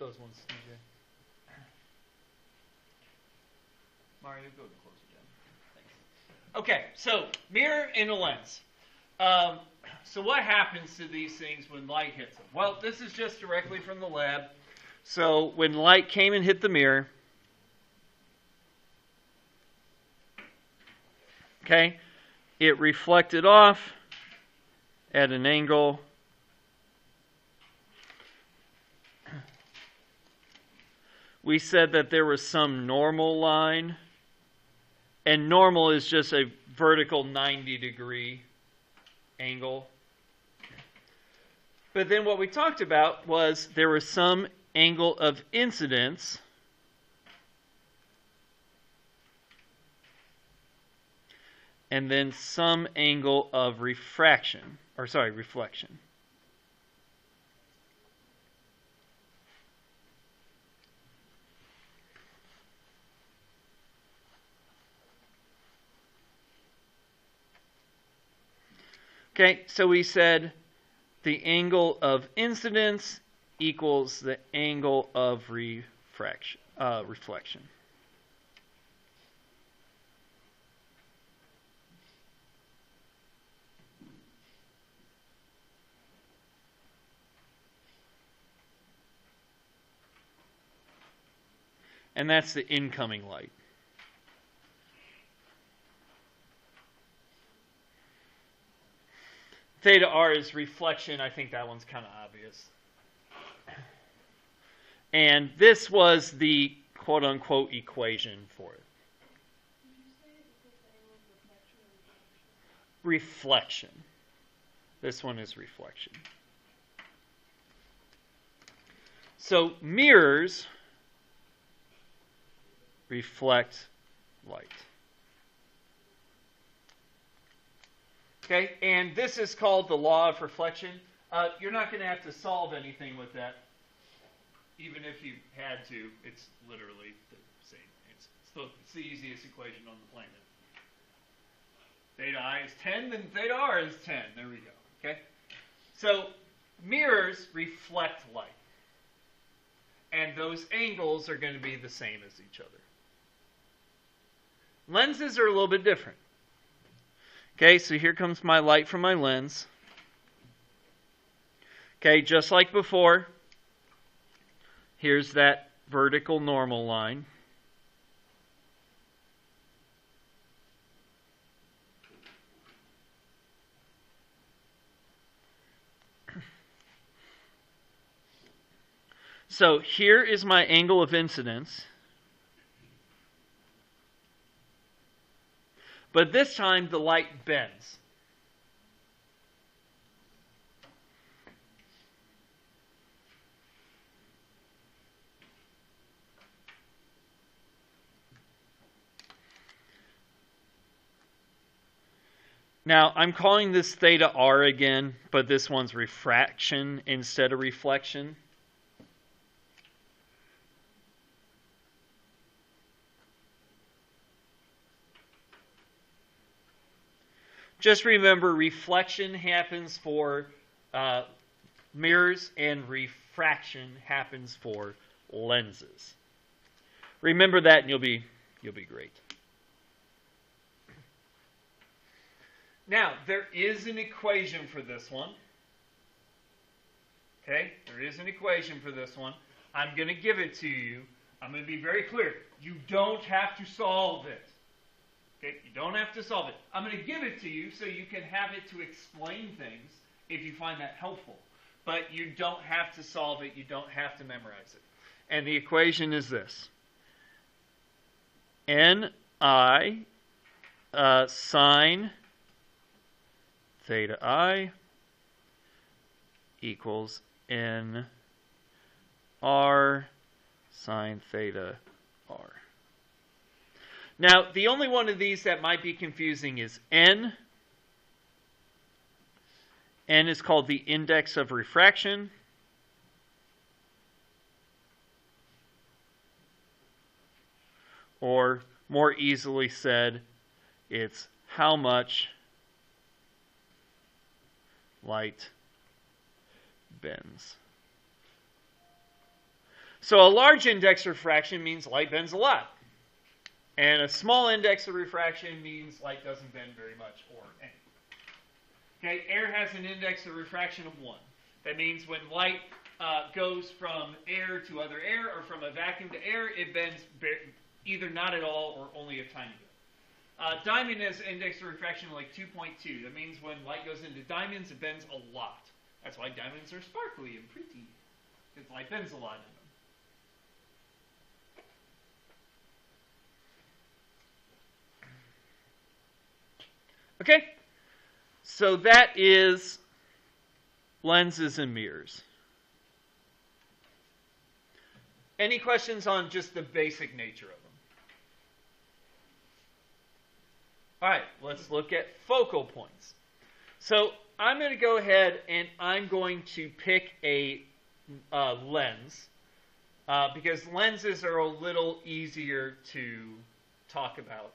those ones, DJ. Mario, go to close it down. Thanks. Okay, so mirror and a lens. So what happens to these things when light hits them? Well, this is just directly from the lab. So when light came and hit the mirror, okay, it reflected off at an angle we said that there was some normal line, and normal is just a vertical 90-degree angle. But then what we talked about was there was some angle of incidence and then some angle of reflection. Okay, so we said the angle of incidence equals the angle of reflection. And that's the incoming light. Theta r is reflection. I think that one's kind of obvious. And this was the quote-unquote equation for it. Did you say it's the angle of reflection or reflection? Reflection. This one is reflection. So mirrors reflect light. Okay, and this is called the law of reflection. You're not going to have to solve anything with that. Even if you had to, it's literally the same. It's the easiest equation on the planet. Theta I is 10, then theta r is 10. There we go. Okay? So mirrors reflect light. And those angles are going to be the same as each other. Lenses are a little bit different. Okay, so here comes my light from my lens. Okay, just like before, here's that vertical normal line. So here is my angle of incidence. But this time the light bends. Now, I'm calling this theta r again, but this one's refraction instead of reflection. Just remember, reflection happens for mirrors and refraction happens for lenses. Remember that and you'll be great. Now, there is an equation for this one. Okay, there is an equation for this one. I'm going to give it to you. I'm going to be very clear. You don't have to solve it. Okay, you don't have to solve it. I'm going to give it to you so you can have it to explain things if you find that helpful. But you don't have to solve it. You don't have to memorize it. And the equation is this. Ni sine theta I equals N R sine theta R. Now, the only one of these that might be confusing is N. N is called the index of refraction. Or, more easily said, it's how much light bends. So a large index of refraction means light bends a lot. And a small index of refraction means light doesn't bend very much or any. Okay, air has an index of refraction of 1. That means when light goes from air to other air or from a vacuum to air, it bends either not at all or only a tiny bit. Diamond has an index of refraction of like 2.2. That means when light goes into diamonds, it bends a lot. That's why diamonds are sparkly and pretty, because light bends a lot in them. Okay, so that is lenses and mirrors. Any questions on just the basic nature of them? All right, let's look at focal points. So I'm going to go ahead and I'm going to pick a lens because lenses are a little easier to talk about.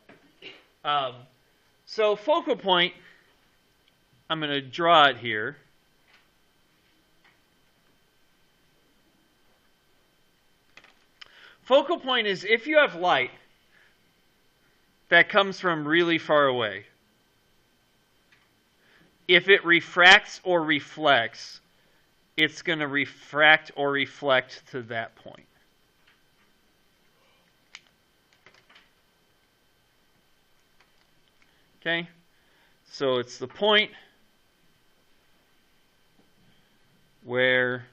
So focal point, I'm going to draw it here. Focal point is if you have light that comes from really far away. If it refracts or reflects, it's going to refract or reflect to that point. Okay? So it's the point where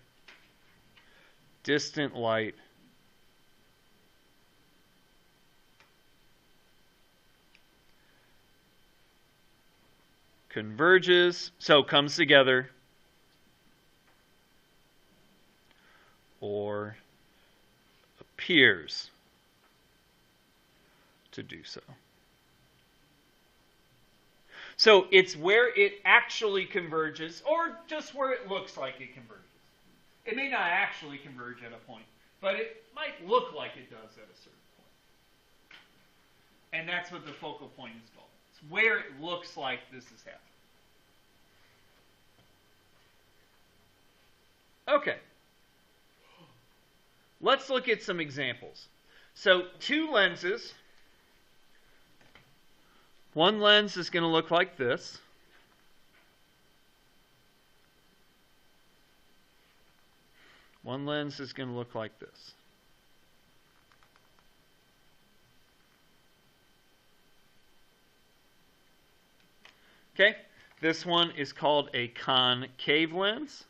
distant light converges, so comes together, or appears to do so. So it's where it actually converges, or just where it looks like it converges. It may not actually converge at a point, but it might look like it does at a certain point. And that's what the focal point is called. It's where it looks like this is happening. Okay. Let's look at some examples. So, two lenses. One lens is going to look like this. One lens is going to look like this. Okay, this one is called a concave lens.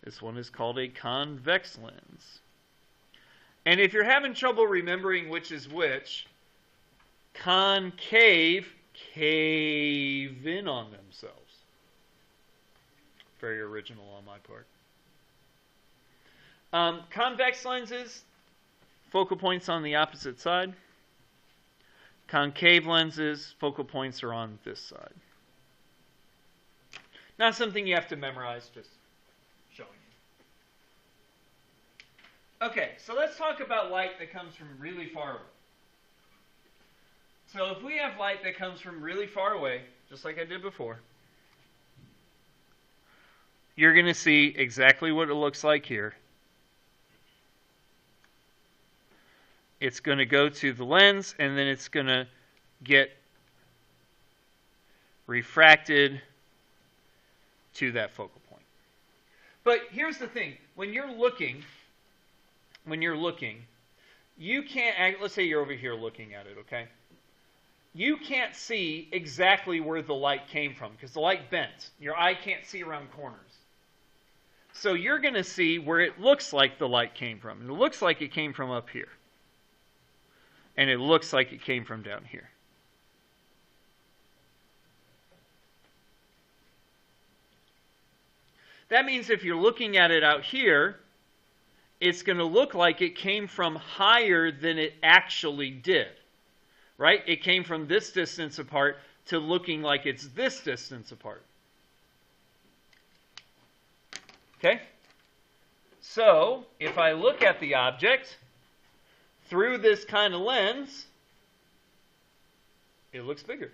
This one is called a convex lens. And if you're having trouble remembering which is which, concave cave in on themselves. Very original on my part. Convex lenses, focal points on the opposite side. Concave lenses, focal points are on this side. Not something you have to memorize, just showing you. Okay, so let's talk about light that comes from really far away. So if we have light that comes from really far away, just like I did before, you're going to see exactly what it looks like here. It's going to go to the lens, and then it's going to get refracted to that focal point. But here's the thing. When you're looking, you can't, let's say you're over here looking at it, okay? You can't see exactly where the light came from because the light bent. Your eye can't see around corners. So you're going to see where it looks like the light came from. And it looks like it came from up here. And it looks like it came from down here. That means if you're looking at it out here, it's going to look like it came from higher than it actually did. Right? It came from this distance apart to looking like it's this distance apart. Okay? So, if I look at the object through this kind of lens, it looks bigger.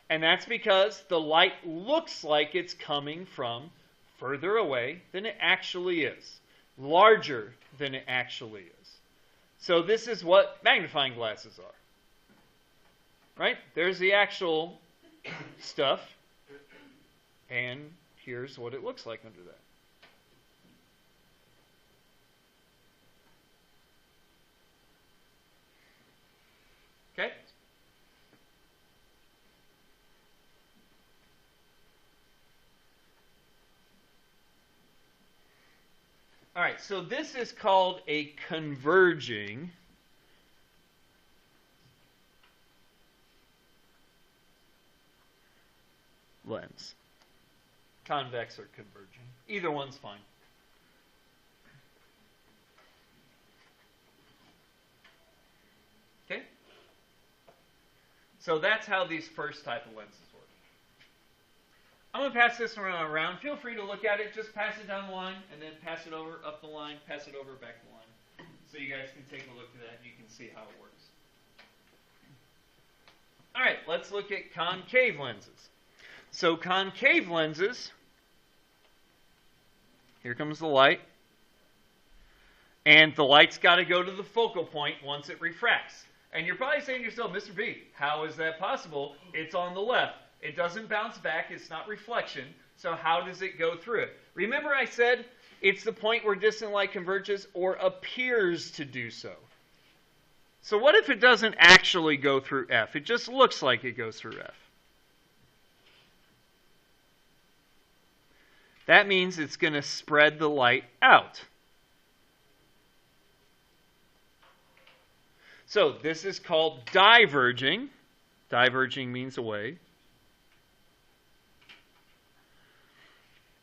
And that's because the light looks like it's coming from further away than it actually is, larger than it actually is. So this is what magnifying glasses are. Right? There's the actual stuff, and here's what it looks like under that. Okay? All right, so this is called a converging lens. Convex or converging. Either one's fine. Okay? So that's how these first type of lenses work. I'm going to pass this around. Feel free to look at it. Just pass it down the line, and then pass it over, up the line, pass it over, back the line. So you guys can take a look at that, and you can see how it works. All right, let's look at concave lenses. So concave lenses, here comes the light. And the light's got to go to the focal point once it refracts. And you're probably saying to yourself, Mr. B, how is that possible? It's on the left. It doesn't bounce back. It's not reflection. So how does it go through it? Remember I said it's the point where distant light converges or appears to do so. So what if it doesn't actually go through F? It just looks like it goes through F. That means it's going to spread the light out. So this is called diverging. Diverging means away.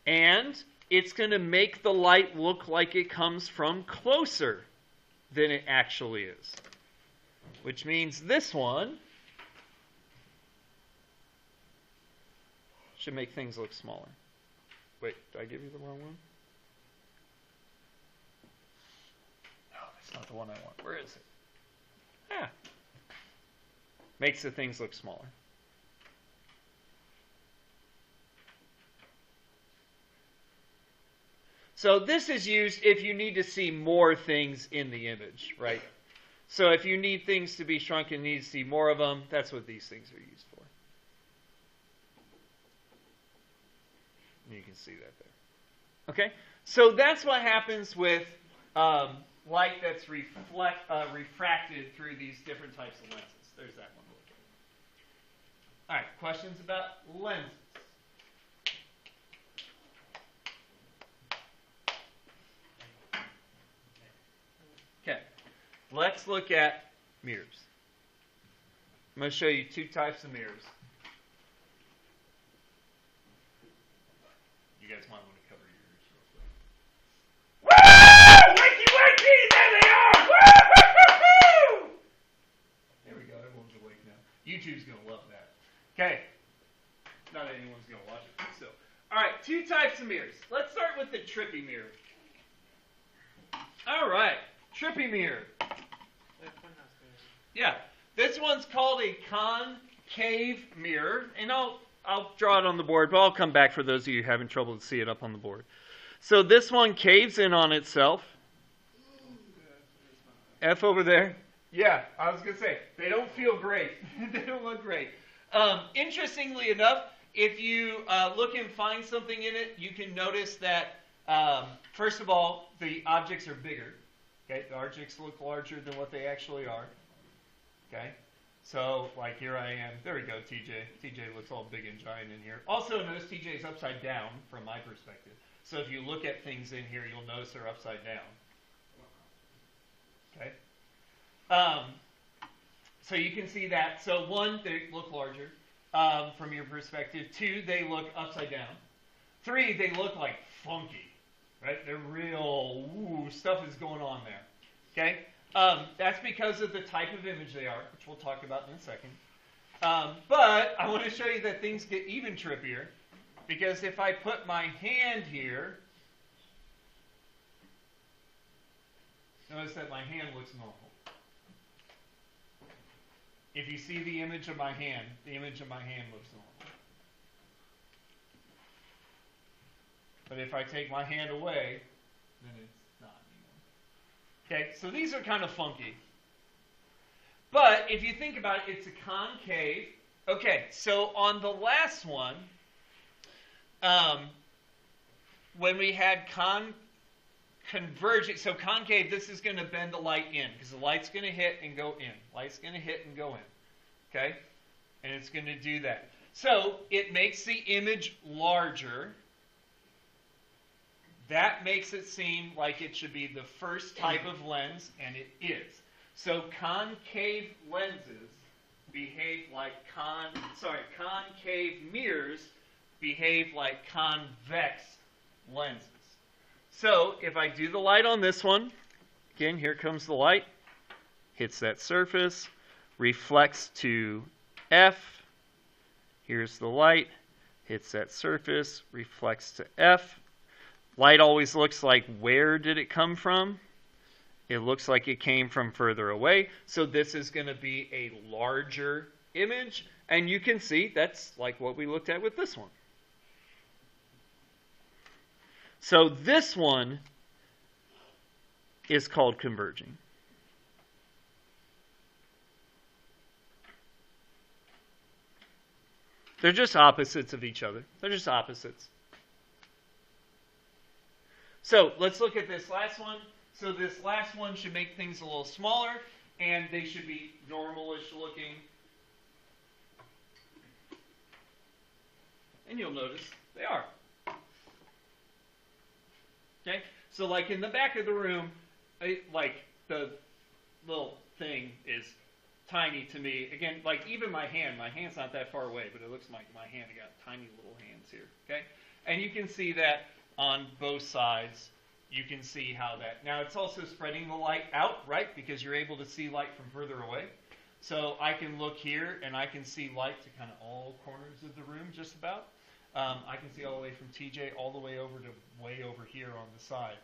And it's going to make the light look like it comes from closer than it actually is. Which means this one should make things look smaller. Wait, did I give you the wrong one? No, that's not the one I want. Where is it? Ah. Makes the things look smaller. So this is used if you need to see more things in the image, right? So if you need things to be shrunk and need to see more of them, that's what these things are used for. And you can see that there. Okay? So that's what happens with light that's refracted through these different types of lenses. There's that one. All right, questions about lenses? Okay, let's look at mirrors. I'm going to show you two types of mirrors. You guys might want to cover your ears real quick. Woo! Wakey, wakey! There they are! Woo! There we go. Everyone's awake now. YouTube's going to love that. Okay. Not that anyone's going to watch it, but still. All right, two types of mirrors. Let's start with the trippy mirror. All right, trippy mirror. Yeah, this one's called a concave mirror, and I'll draw it on the board, but I'll come back for those of you having trouble to see it up on the board. So this one caves in on itself. F over there. Yeah, I was going to say, they don't feel great. They don't look great. Interestingly enough, if you look and find something in it, you can notice that, first of all, the objects are bigger. Okay, the objects look larger than what they actually are. Okay, so like here I am. There we go, TJ. TJ looks all big and giant in here. Also notice TJ is upside down from my perspective. So if you look at things in here, you'll notice they're upside down. Okay. So you can see that. So one, they look larger from your perspective. Two, they look upside down. Three, they look like funky, right? They're real, stuff is going on there. Okay? That's because of the type of image they are, which we'll talk about in a second. But I want to show you that things get even trippier, because if I put my hand here, notice that my hand looks normal. if you see the image of my hand looks normal. But if I take my hand away, then it's not anymore. Okay, so these are kind of funky. But if you think about it, it's a concave. Okay, so on the last one, when we had converging, so concave, this is going to bend the light in, because the light's going to hit and go in. Light's going to hit and go in. Okay? And it's going to do that. So it makes the image larger. That makes it seem like it should be the first type of lens, and it is. So concave lenses behave like concave mirrors behave like convex lenses. So if I do the light on this one, again, here comes the light, hits that surface, reflects to F. Here's the light, hits that surface, reflects to F. Light always looks like, where did it come from? It looks like it came from further away. So this is going to be a larger image. And you can see that's like what we looked at with this one. So this one is called converging. They're just opposites of each other. They're just opposites. So let's look at this last one. So this last one should make things a little smaller, and they should be normalish looking. And you'll notice they are. Okay? So like in the back of the room, like the little thing is tiny to me. Again, like even my hand's not that far away, but it looks like my hand. I got tiny little hands here. Okay? And you can see that on both sides. You can see how that. Now it's also spreading the light out, right? Because you're able to see light from further away. So I can look here and I can see light to kind of all corners of the room just about. I can see all the way from TJ all the way over to way over here on the side.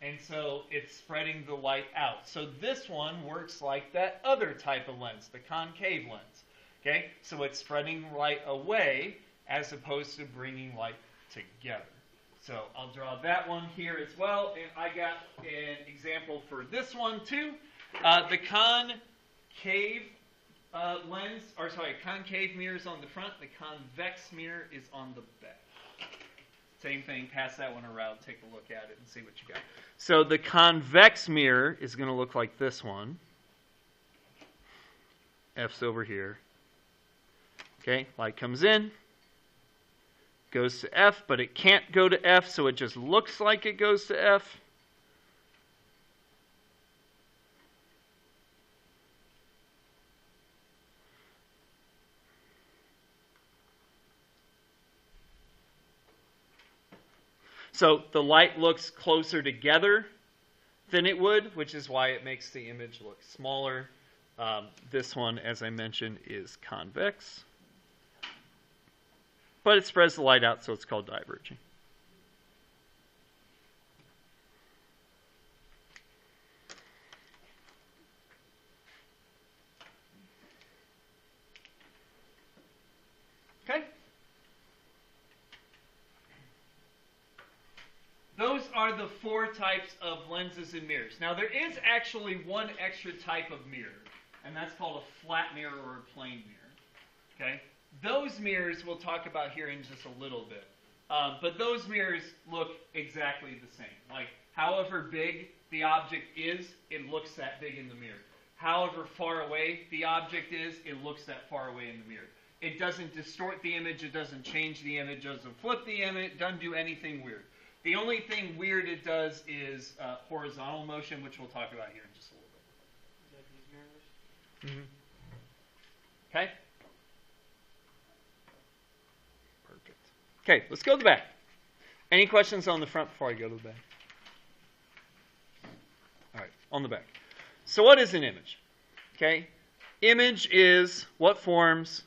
And so it's spreading the light out. So this one works like that other type of lens, the concave lens. Okay? So it's spreading light away as opposed to bringing light together. So I'll draw that one here as well. And I got an example for this one too. The concave concave mirror is on the front. The convex mirror is on the back. Same thing, pass that one around, take a look at it and see what you got. So the convex mirror is going to look like this one. F's over here. Okay, light comes in, goes to F, but it can't go to F, so it just looks like it goes to F. So the light looks closer together than it would, which is why it makes the image look smaller. This one, as I mentioned, is convex. But it spreads the light out, so it's called diverging. Okay? Those are the 4 types of lenses and mirrors. Now, there is actually one extra type of mirror, and that's called a flat mirror or a plane mirror. Okay? Those mirrors we'll talk about here in just a little bit. But those mirrors look exactly the same. Like, however big the object is, it looks that big in the mirror. However far away the object is, it looks that far away in the mirror. It doesn't distort the image, it doesn't change the image, it doesn't flip the image, it doesn't do anything weird. The only thing weird it does is horizontal motion, which we'll talk about here in just a little bit. Is that these mirrors? Mm-hmm. Okay? Perfect. Okay, let's go to the back. Any questions on the front before I go to the back? All right, on the back. So what is an image? Okay? Image is what forms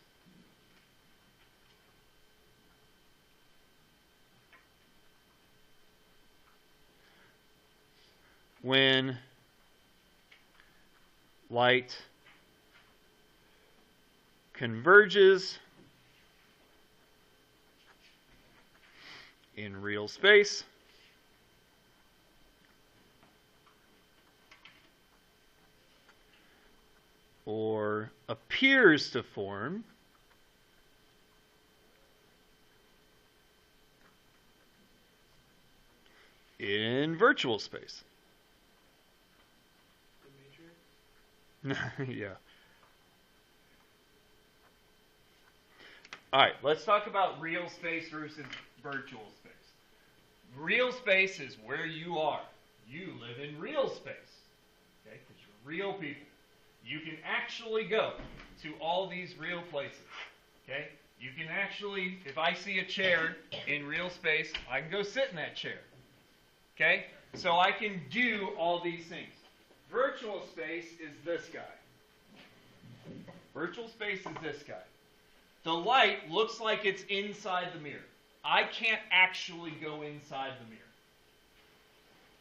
when light converges in real space or appears to form in virtual space. The matrix? Yeah. All right, let's talk about real space versus virtual space. Real space is where you are. You live in real space, okay? Because you're real people. You can actually go to all these real places, okay? You can actually, if I see a chair in real space, I can go sit in that chair, okay? So I can do all these things. Virtual space is this guy. Virtual space is this guy. The light looks like it's inside the mirror. I can't actually go inside the mirror.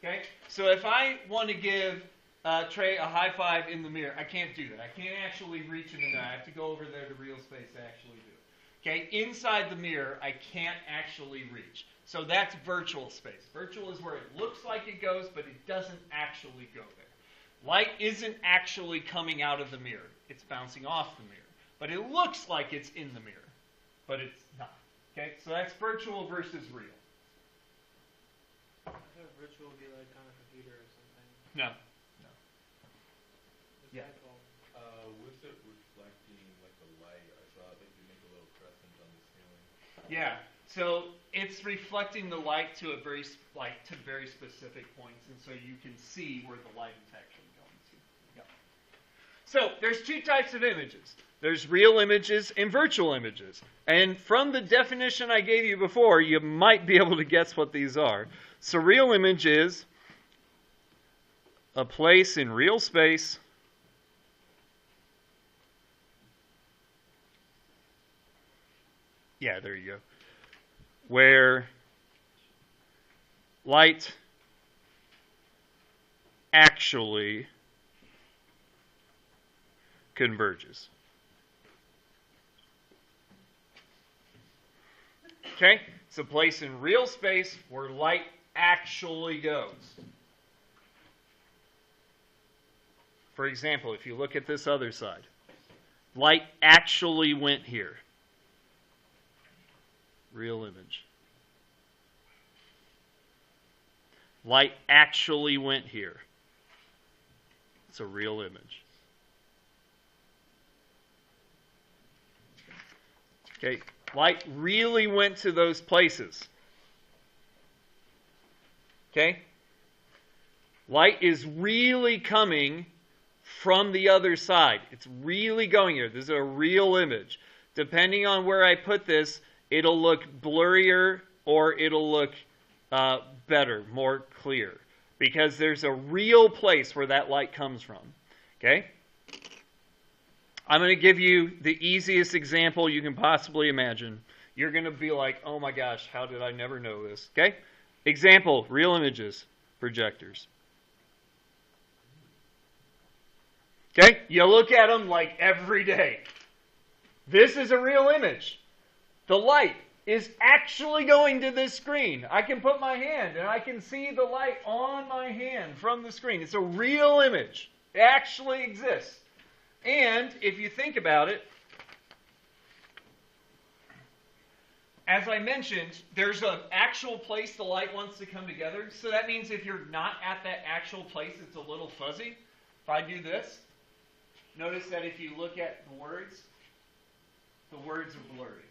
Okay? So if I want to give Trey a high five in the mirror, I can't do that. I can't actually reach into that. I have to go over there to real space to actually do it. Okay? Inside the mirror, I can't actually reach. So that's virtual space. Virtual is where it looks like it goes, but it doesn't actually go there. Light isn't actually coming out of the mirror. It's bouncing off the mirror. But it looks like it's in the mirror, but it's not. Okay, so that's virtual versus real. I thought virtual would be like on a computer or something. No. What's Yeah. that called? With it reflecting like the light, I saw that you make a little crescent on the ceiling. Yeah. So it's reflecting the light to very specific points, and so you can see where the light is actually going to. Yeah. So there's two types of images. There's real images and virtual images. And from the definition I gave you before, you might be able to guess what these are. So real image is a place in real space yeah, there you go, where light actually converges. Okay? It's a place in real space where light actually goes. For example, if you look at this other side, light actually went here. Real image. Light actually went here. It's a real image. Okay, light really went to those places. Okay? Light is really coming from the other side. It's really going here. This is a real image. Depending on where I put this, it'll look blurrier or it'll look better, more clear. Because there's a real place where that light comes from. Okay? I'm going to give you the easiest example you can possibly imagine. You're going to be like, oh my gosh, how did I never know this? Okay? Example, real images, projectors. Okay? You look at them like every day. This is a real image. The light is actually going to this screen. I can put my hand and I can see the light on my hand from the screen. It's a real image. It actually exists. And if you think about it, as I mentioned, there's an actual place the light wants to come together. So that means if you're not at that actual place, it's a little fuzzy. If I do this, notice that if you look at the words are blurry.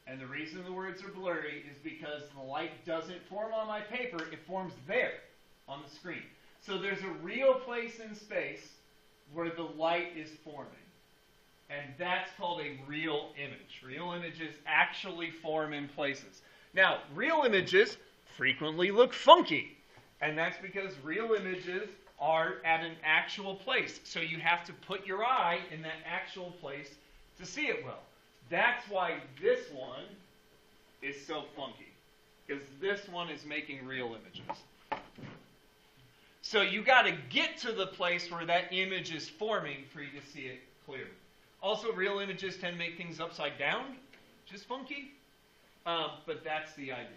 And the reason the words are blurry is because the light doesn't form on my paper, it forms there on the screen. So there's a real place in space where the light is forming. And that's called a real image. Real images actually form in places. Now, real images frequently look funky. And that's because real images are at an actual place. So you have to put your eye in that actual place to see it well. That's why this one is so funky. Because this one is making real images. So you got to get to the place where that image is forming for you to see it clearly. Also, real images tend to make things upside down, which is funky. But that's the idea.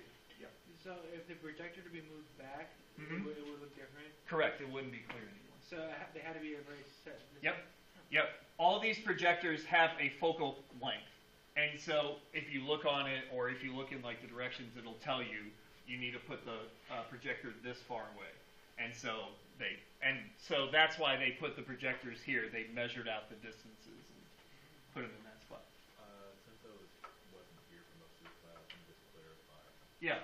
So if the projector to be moved back, Mhm. it would look different. Correct. It wouldn't be clear anymore. So they had to be a very set. Yep. All these projectors have a focal length. And so if you look on it, or if you look in like the directions, it'll tell you need to put the projector this far away. And so that's why they put the projectors here. They measured out the distances and put them in that spot. Since I wasn't here for most of the class, let me just clarify. Yeah.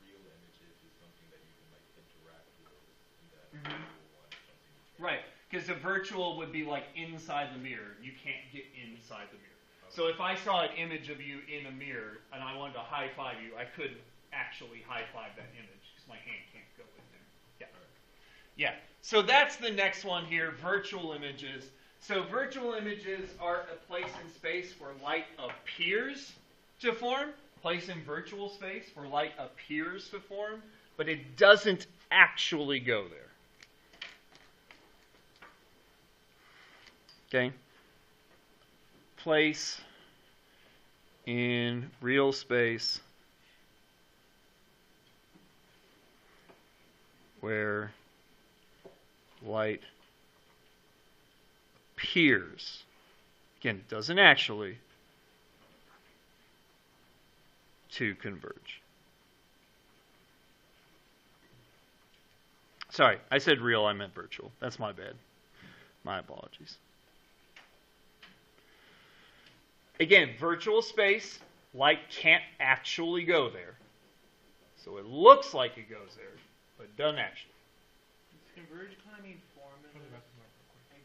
Real images is something that you can like interact with, and that Mhm. virtual one is something you can't. Right. Because a virtual would be like inside the mirror. You can't get inside the mirror. Okay. So if I saw an image of you in a mirror and I wanted to high five you, I couldn't actually high five that image because my hand can't go in there. Yeah. Yeah. So that's the next one here, virtual images. So virtual images are a place in space where light appears to form. Place in virtual space where light appears to form, but it doesn't actually go there. Okay? Place in real space where light appears. Again, it doesn't actually to converge. Sorry, I said real, I meant virtual. That's my bad. My apologies. Again, virtual space, light can't actually go there. So it looks like it goes there, but it doesn't actually. Does converge kind of mean form?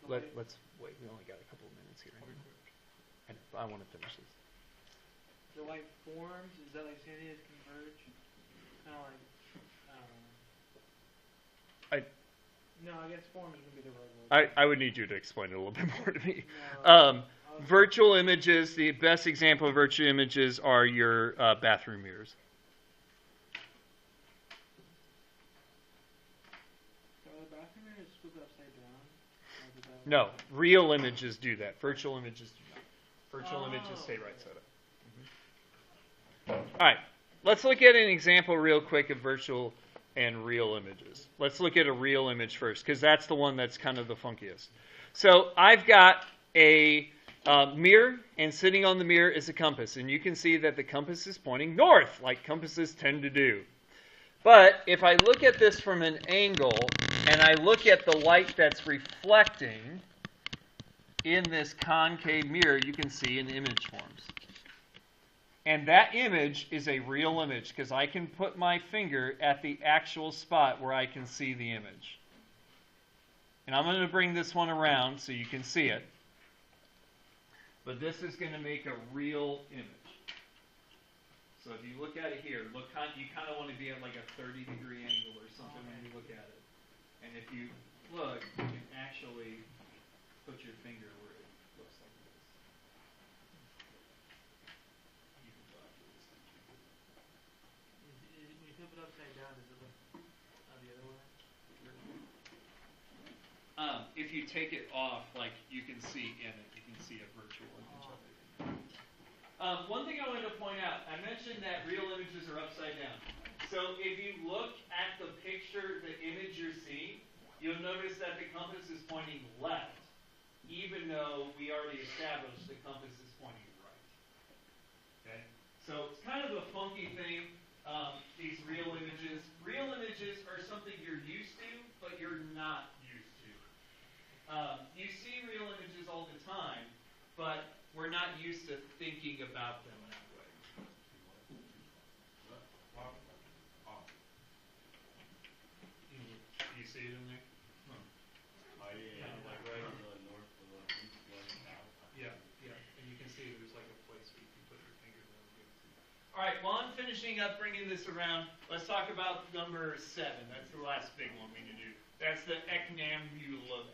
Let's wait. We only got a couple of minutes here. I want to finish this. The light forms, is that like same thing as converge? Kind of like, I don't know. No, I guess form is going to be the right word. I would need you to explain it a little bit more to me. No, Virtual images, the best example of virtual images are your bathroom mirrors. So the bathroom mirror is flipped upside down? Or is that No, real images do that. Virtual images do not. Virtual images stay right side up. All right, let's look at an example real quick of virtual and real images. Let's look at a real image first, because that's the one that's kind of the funkiest. So I've got a mirror, and sitting on the mirror is a compass. And you can see that the compass is pointing north, like compasses tend to do. But if I look at this from an angle, and I look at the light that's reflecting in this concave mirror, you can see an image forms. And that image is a real image, because I can put my finger at the actual spot where I can see the image. And I'm going to bring this one around so you can see it. But this is going to make a real image. So if you look at it here, you kind of want to be at like a 30-degree angle or something when you look at it. And if you look, you can actually put your finger where it looks like this. You can talk to this. When you flip it upside down, does it look the other way? If you take it off, like you can see in it, you can see a virtual image of it. One thing I wanted to point out, I mentioned that real images are upside down. So if you look at the picture, the image you're seeing, you'll notice that the compass is pointing left, even though we already established the compass is pointing right. Okay? So it's kind of a funky thing, these real images. Real images are something you're used to, but you're not used to. You see real images all the time, but we're not used to thinking about them that way. You see it in there? Like right on the north of the east, west, south. Yeah. And you can see there's like a place where you can put your finger there. All right, while I'm finishing up bringing this around, let's talk about number 7. That's the last big one we need to do. That's the ecnambula.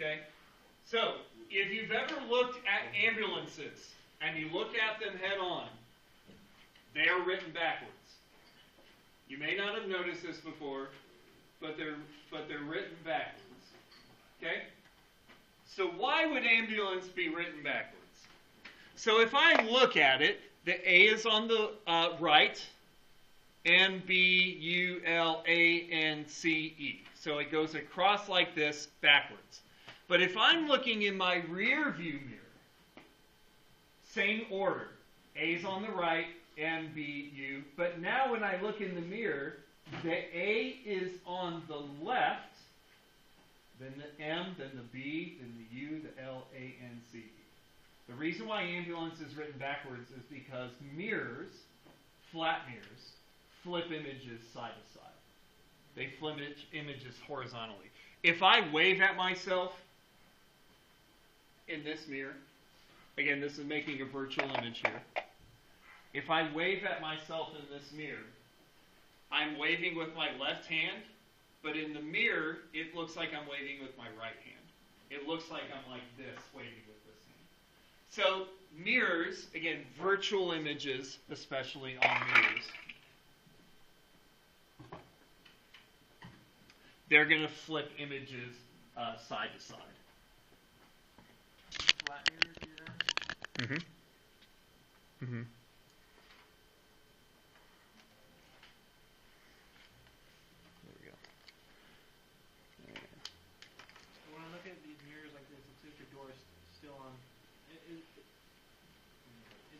Okay? So, if you've ever looked at ambulances and you look at them head on, they are written backwards. You may not have noticed this before, but they're written backwards. Okay? So why would ambulance be written backwards? So if I look at it, the A is on the right, M-B-U-L-A-N-C-E. So it goes across like this backwards. But if I'm looking in my rear view mirror, same order. A's on the right, M-B-U. But now when I look in the mirror, the A is on the left, then the M, then the B, then the U, the L, A, N, C, E. The reason why ambulance is written backwards is because mirrors, flat mirrors, flip images side to side. They flip images horizontally. If I wave at myself in this mirror, again, this is making a virtual image here. If I wave at myself in this mirror, I'm waving with my left hand, but in the mirror, it looks like I'm waving with my right hand. It looks like I'm like this, waving with this hand. So mirrors, again, virtual images, especially on mirrors, they're going to flip images side to side. Flat mirror, do that? Mm-hmm. Mm-hmm. There we go. When I look at these mirrors like this, it's like the door is still on. It's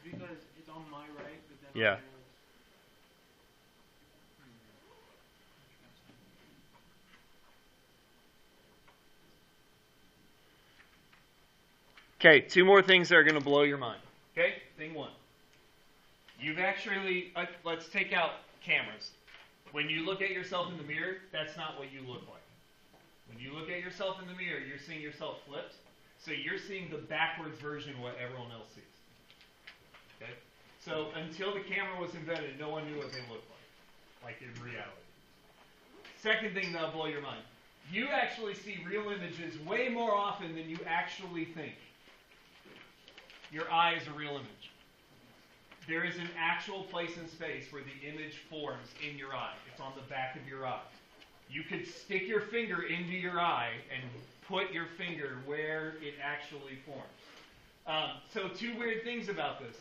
because it's on my right, but then Yeah. on my left. Okay, two more things that are going to blow your mind. Okay, thing one. You've actually, let's take out cameras. When you look at yourself in the mirror, that's not what you look like. When you look at yourself in the mirror, you're seeing yourself flipped. So you're seeing the backwards version of what everyone else sees. Okay? So until the camera was invented, no one knew what they looked like in reality. Second thing that'll blow your mind. You actually see real images way more often than you actually think. Your eye is a real image. There is an actual place in space where the image forms in your eye. It's on the back of your eye. You could stick your finger into your eye and put your finger where it actually forms. So two weird things about this.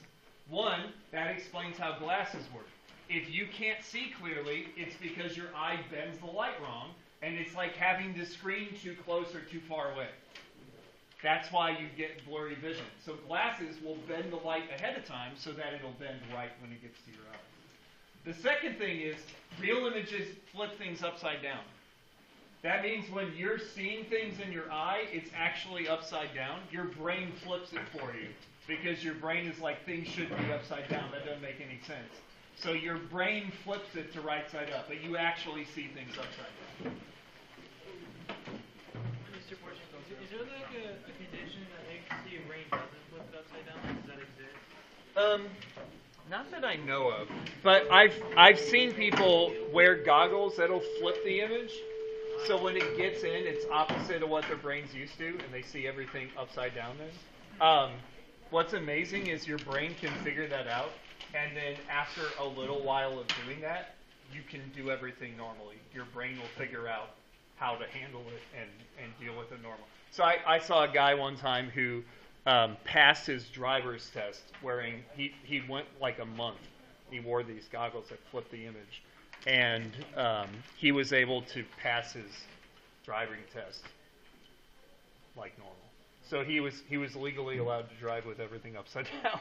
One, that explains how glasses work. If you can't see clearly, it's because your eye bends the light wrong, and it's like having the screen too close or too far away. That's why you get blurry vision. So glasses will bend the light ahead of time so that it'll bend right when it gets to your eye. The second thing is real images flip things upside down. That means when you're seeing things in your eye, it's actually upside down. Your brain flips it for you because your brain is like things should be upside down. That doesn't make any sense. So your brain flips it to right side up, but you actually see things upside down. Mr. Porchenko, is there like a condition that makes your brain doesn't flip it upside down? Does that exist? Not that I know of, but I've seen people wear goggles that'll flip the image. So when it gets in, it's opposite of what their brain's used to, and they see everything upside down then. What's amazing is your brain can figure that out, and then after a little while of doing that, you can do everything normally. Your brain will figure out how to handle it and deal with it normal. So I saw a guy one time who passed his driver's test wearing, he went like a month. He wore these goggles that flipped the image. And he was able to pass his driving test like normal. So he was legally allowed to drive with everything upside down.